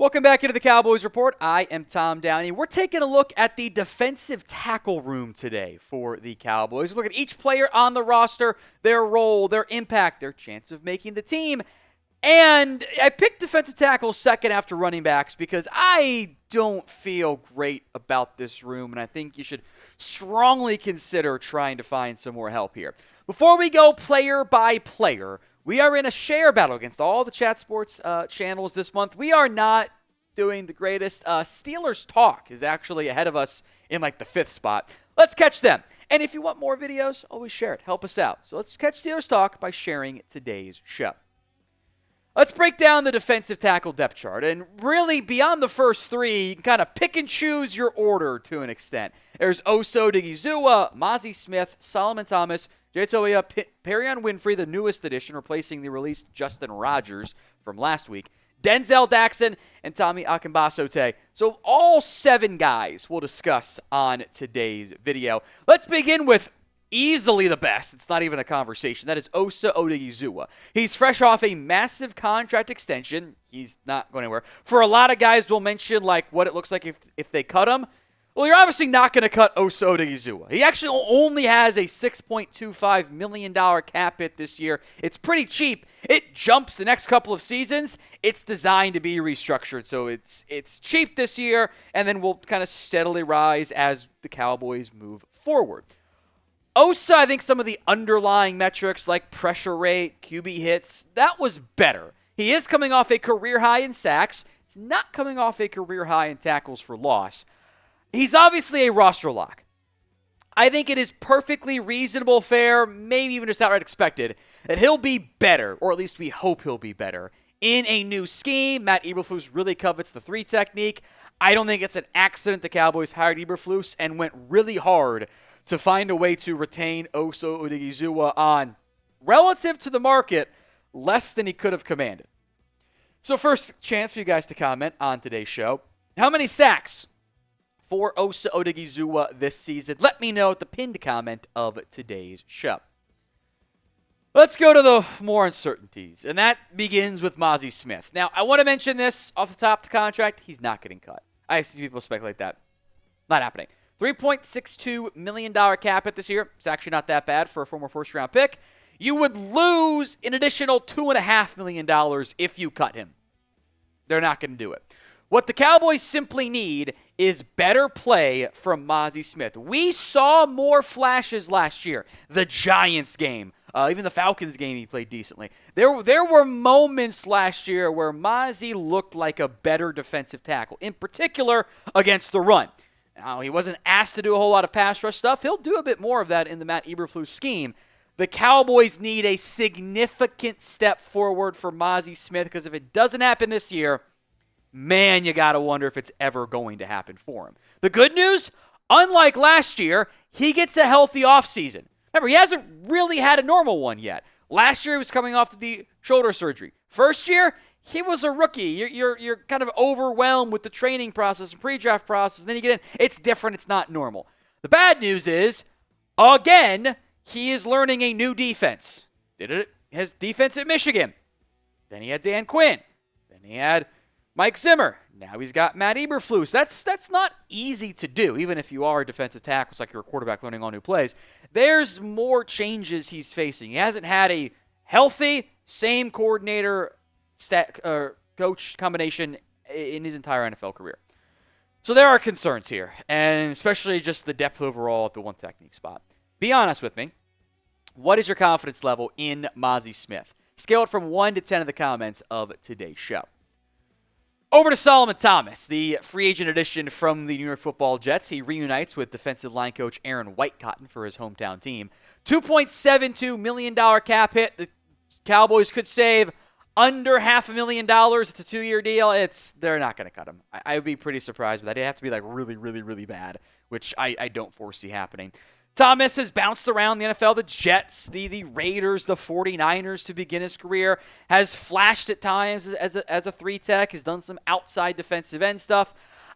Welcome back into the Cowboys Report. I am Tom Downey. We're taking a look at the defensive tackle room today for the Cowboys. Look at each player on the roster, their role, their impact, their chance of making the team. And I picked defensive tackle second after running backs because I don't feel great about this room, and I think you should strongly consider trying to find some more help here. Before we go player by player, we are in a share battle against all the chat sports channels this month. We are not doing the greatest. Steelers Talk is actually ahead of us in like the 5th spot. Let's catch them. And if you want more videos, always share it. Help us out. So let's catch Steelers Talk by sharing today's show. Let's break down the defensive tackle depth chart. And really, beyond the first 3, you can kind of pick and choose your order to an extent. There's Osa Odighizuwa, Mazi Smith, Solomon Thomas, Joia, Perrion Winfrey, the newest addition, replacing the released Justin Rogers from last week, Denzel, Daxon, and Tommy Akingbesote. So all 7 guys we'll discuss on today's video. Let's begin with easily the best. It's not even a conversation. That is Osa Odighizuwa. He's fresh off a massive contract extension. He's not going anywhere. For a lot of guys, we'll mention like what it looks like if they cut him. Well, you're obviously not going to cut Osa Odighizuwa. He actually only has a $6.25 million cap hit this year. It's pretty cheap. It jumps the next couple of seasons. It's designed to be restructured, so it's cheap this year, and then will kind of steadily rise as the Cowboys move forward. Osa, I think some of the underlying metrics like pressure rate, QB hits, that was better. He is coming off a career high in sacks. He's not coming off a career high in tackles for loss. He's obviously a roster lock. I think it is perfectly reasonable, fair, maybe even just outright expected, that he'll be better, or at least we hope he'll be better, in a new scheme. Matt Eberflus really covets the 3 technique. I don't think it's an accident the Cowboys hired Eberflus and went really hard to find a way to retain Osa Odighizuwa on, relative to the market, less than he could have commanded. So first chance for you guys to comment on today's show. How many sacks for Osa Odighizuwa this season? Let me know at the pinned comment of today's show. Let's go to the more uncertainties, and that begins with Mazi Smith. Now, I want to mention this off the top of the contract. He's not getting cut. I see people speculate that. Not happening. $3.62 million cap hit this year. It's actually not that bad for a former first-round pick. You would lose an additional $2.5 million if you cut him. They're not going to do it. What the Cowboys simply need is better play from Mazi Smith. We saw more flashes last year. The Giants game, even the Falcons game, he played decently. There were moments last year where Mazi looked like a better defensive tackle, in particular against the run. Now, he wasn't asked to do a whole lot of pass rush stuff. He'll do a bit more of that in the Matt Eberflus scheme. The Cowboys need a significant step forward for Mazi Smith, because if it doesn't happen this year, man, you got to wonder if it's ever going to happen for him. The good news, unlike last year, he gets a healthy offseason. Remember, he hasn't really had a normal one yet. Last year, he was coming off the shoulder surgery. First year, he was a rookie. You're kind of overwhelmed with the training process and pre-draft process, and then you get in. It's different. It's not normal. The bad news is, again, he is learning a new defense. His defense at Michigan. Then he had Dan Quinn. Then he had Mike Zimmer. Now he's got Matt Eberflus. That's not easy to do, even if you are a defensive tackle. It's like you're a quarterback learning all new plays. There's more changes he's facing. He hasn't had a healthy, same coordinator coach combination in his entire NFL career. So there are concerns here, and especially just the depth overall at the 1 technique spot. Be honest with me. What is your confidence level in Mazi Smith? Scale it from 1 to 10 in the comments of today's show. Over to Solomon Thomas, the free agent addition from the New York Football Jets. He reunites with defensive line coach Aaron Whitecotton for his hometown team. $2.72 million cap hit. The Cowboys could save under $500,000. It's a 2-year deal. They're not going to cut him. I would be pretty surprised, but that'd have to be like really, really, really bad, which I don't foresee happening. Thomas has bounced around the NFL, the Jets, the Raiders, the 49ers to begin his career, has flashed at times as a 3-tech, has done some outside defensive end stuff.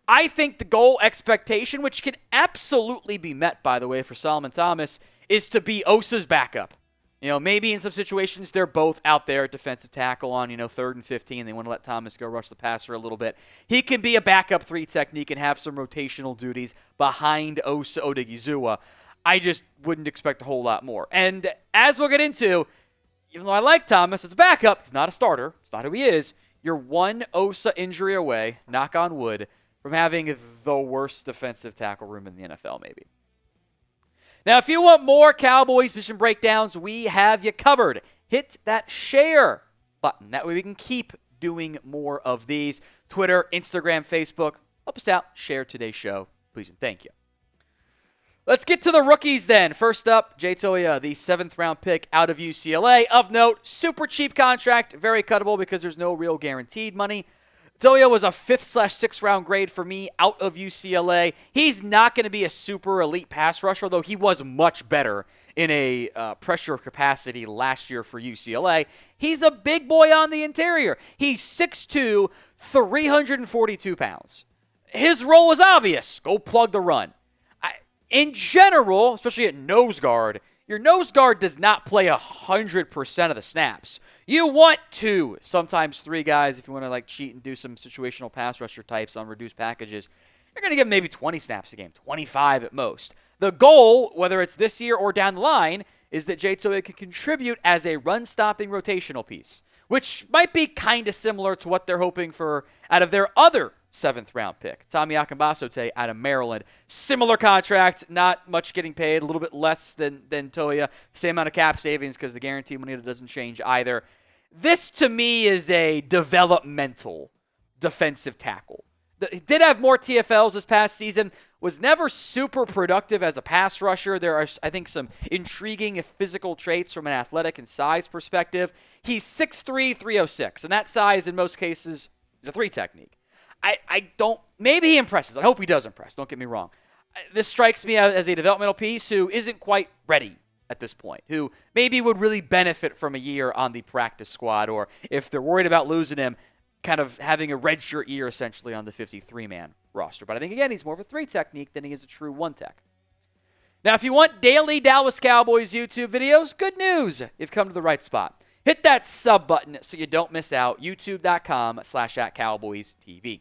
I think the goal expectation, which can absolutely be met, by the way, for Solomon Thomas, is to be Osa's backup. Maybe in some situations they're both out there at defensive tackle on, 3rd and 15. They want to let Thomas go rush the passer a little bit. He can be a backup 3 technique and have some rotational duties behind Osa Odighizuwa. I just wouldn't expect a whole lot more. And as we'll get into, even though I like Thomas as a backup, he's not a starter. It's not who he is. You're one Osa injury away, knock on wood, from having the worst defensive tackle room in the NFL maybe. Now, if you want more Cowboys position breakdowns, we have you covered. Hit that share button. That way we can keep doing more of these. Twitter, Instagram, Facebook. Help us out. Share today's show. Please and thank you. Let's get to the rookies then. First up, Joia, the 7th-round pick out of UCLA. Of note, super cheap contract, very cuttable because there's no real guaranteed money. Joia was a 5th/6th round grade for me out of UCLA. He's not going to be a super elite pass rusher, although he was much better in a pressure capacity last year for UCLA. He's a big boy on the interior. He's 6'2", 342 pounds. His role is obvious. Go plug the run. In general, especially at nose guard, your nose guard does not play 100% of the snaps. You want 2, sometimes 3 guys if you want to cheat and do some situational pass rusher types on reduced packages. You're going to give them maybe 20 snaps a game, 25 at most. The goal, whether it's this year or down the line, is that Joia can contribute as a run-stopping rotational piece, which might be kind of similar to what they're hoping for out of their other 7th-round pick, Tommy Akingbesote out of Maryland. Similar contract, not much getting paid, a little bit less than Joia. Same amount of cap savings because the guarantee money doesn't change either. This, to me, is a developmental defensive tackle. He did have more TFLs this past season, was never super productive as a pass rusher. There are, I think, some intriguing physical traits from an athletic and size perspective. He's 6'3", 306, and that size in most cases is a 3 technique. I don't, maybe he impresses. I hope he does impress. Don't get me wrong. This strikes me as a developmental piece who isn't quite ready at this point, who maybe would really benefit from a year on the practice squad, or if they're worried about losing him, kind of having a redshirt year essentially on the 53-man roster. But I think, again, he's more of a 3 technique than he is a true 1 tech. Now, if you want daily Dallas Cowboys YouTube videos, good news. You've come to the right spot. Hit that sub button so you don't miss out. YouTube.com/@CowboysTV.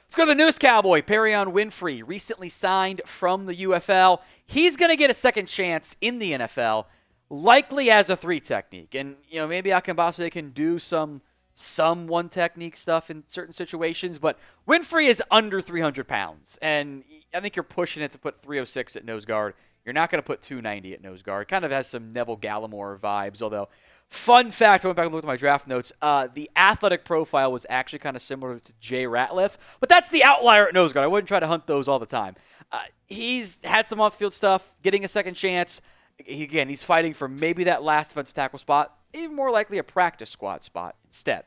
Let's go to the newest Cowboy, Perrion Winfrey, recently signed from the UFL. He's going to get a second chance in the NFL, likely as a 3 technique. And, maybe Akingbesote can do some 1 technique stuff in certain situations, but Winfrey is under 300 pounds, and I think you're pushing it to put 306 at nose guard. You're not going to put 290 at nose guard. Kind of has some Neville Gallimore vibes, although, fun fact, I went back and looked at my draft notes, the athletic profile was actually kind of similar to Jay Ratliff, but that's the outlier at nose guard. I wouldn't try to hunt those all the time. He's had some off-field stuff, getting a second chance. Again, he's fighting for maybe that last defensive tackle spot, even more likely a practice squad spot instead.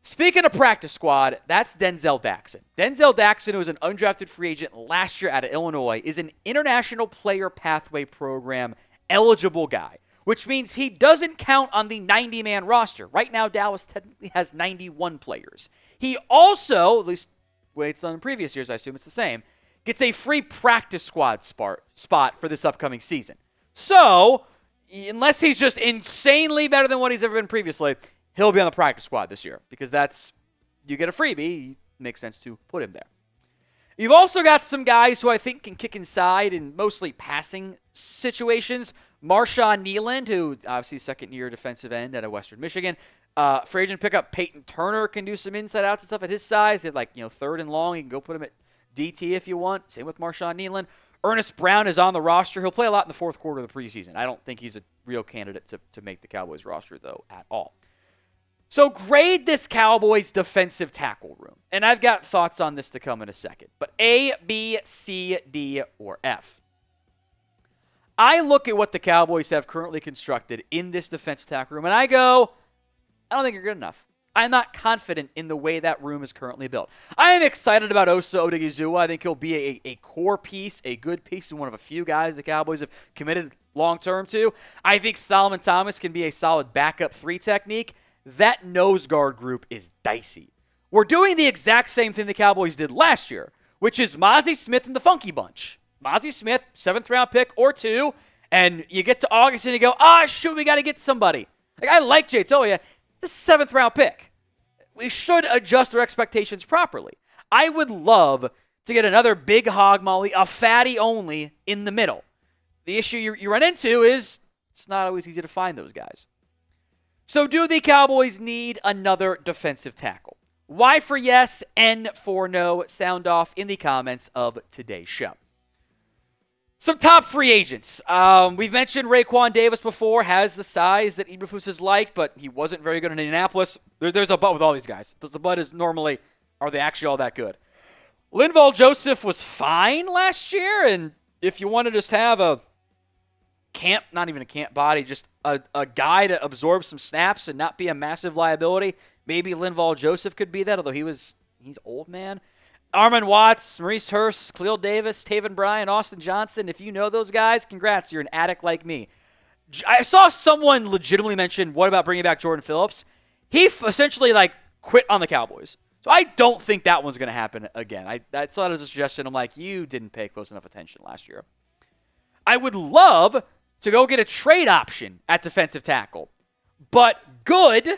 Speaking of practice squad, that's Denzel Daxon. Denzel Daxon, who was an undrafted free agent last year out of Illinois, is an International Player Pathway Program eligible guy, which means he doesn't count on the 90-man roster. Right now, Dallas technically has 91 players. He also, at least way it's done in previous years, I assume it's the same, gets a free practice squad spot for this upcoming season. So, unless he's just insanely better than what he's ever been previously, he'll be on the practice squad this year because you get a freebie. It makes sense to put him there. You've also got some guys who I think can kick inside in mostly passing situations. Marshawn Nealand, who obviously second-year defensive end out of Western Michigan. Free agent pickup Peyton Turner can do some inside-outs and stuff at his size. He had 3rd and long. You can go put him at DT if you want. Same with Marshawn Nealand. Ernest Brown is on the roster. He'll play a lot in the 4th quarter of the preseason. I don't think he's a real candidate to make the Cowboys roster, though, at all. So grade this Cowboys defensive tackle room. And I've got thoughts on this to come in a second. But A, B, C, D, or F. I look at what the Cowboys have currently constructed in this defensive tackle room, and I go, I don't think you're good enough. I'm not confident in the way that room is currently built. I am excited about Osa Odighizuwa. I think he'll be a core piece, a good piece, and one of a few guys the Cowboys have committed long-term to. I think Solomon Thomas can be a solid backup 3 technique. That nose guard group is dicey. We're doing the exact same thing the Cowboys did last year, which is Mazi Smith and the Funky Bunch. Mazi Smith, 7th round pick or 2, And you get to August and you go, shoot, we got to get somebody. Like, I like Joia. This is a 7th-round pick. We should adjust our expectations properly. I would love to get another big hog molly, a fatty only, in the middle. The issue you run into is it's not always easy to find those guys. So do the Cowboys need another defensive tackle? Y for yes, N for no. Sound off in the comments of today's show. Some top free agents. We've mentioned Raekwon Davis before, has the size that Eberflus has liked, but he wasn't very good in Indianapolis. There's a but with all these guys. The but is normally, are they actually all that good? Linval Joseph was fine last year, and if you want to just have a camp, not even a camp body, just a guy to absorb some snaps and not be a massive liability, maybe Linval Joseph could be that, although he's old, man. Armon Watts, Maurice Hurst, Khalil Davis, Taven Bryan, Austin Johnson. If you know those guys, congrats. You're an addict like me. I saw someone legitimately mention, what about bringing back Jordan Phillips? He essentially quit on the Cowboys. So I don't think that one's going to happen again. I saw it as a suggestion. I'm like, you didn't pay close enough attention last year. I would love to go get a trade option at defensive tackle. But good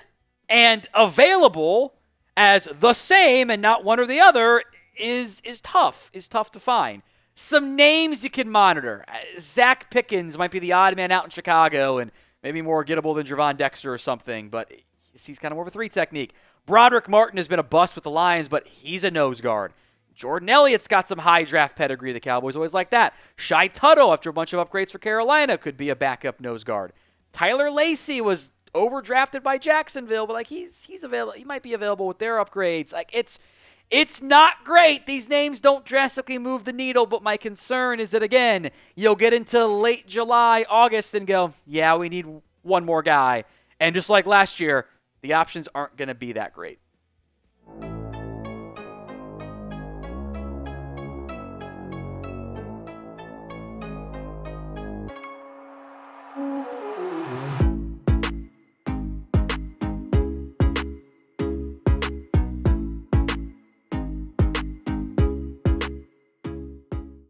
and available as the same and not one or the other is tough to find. Some names you can monitor. Zach Pickens might be the odd man out in Chicago and maybe more gettable than Javon Dexter or something, but he's kind of more of a 3 technique. Broderick Martin has been a bust with the Lions, but he's a nose guard. Jordan Elliott's got some high draft pedigree. The Cowboys always like that. Shai Tuttle, after a bunch of upgrades for Carolina, could be a backup nose guard. Tyler Lacey was overdrafted by Jacksonville, but he's available. He might be available with their upgrades. It's not great. These names don't drastically move the needle, but my concern is that, again, you'll get into late July, August, and go, yeah, we need one more guy. And just like last year, the options aren't going to be that great.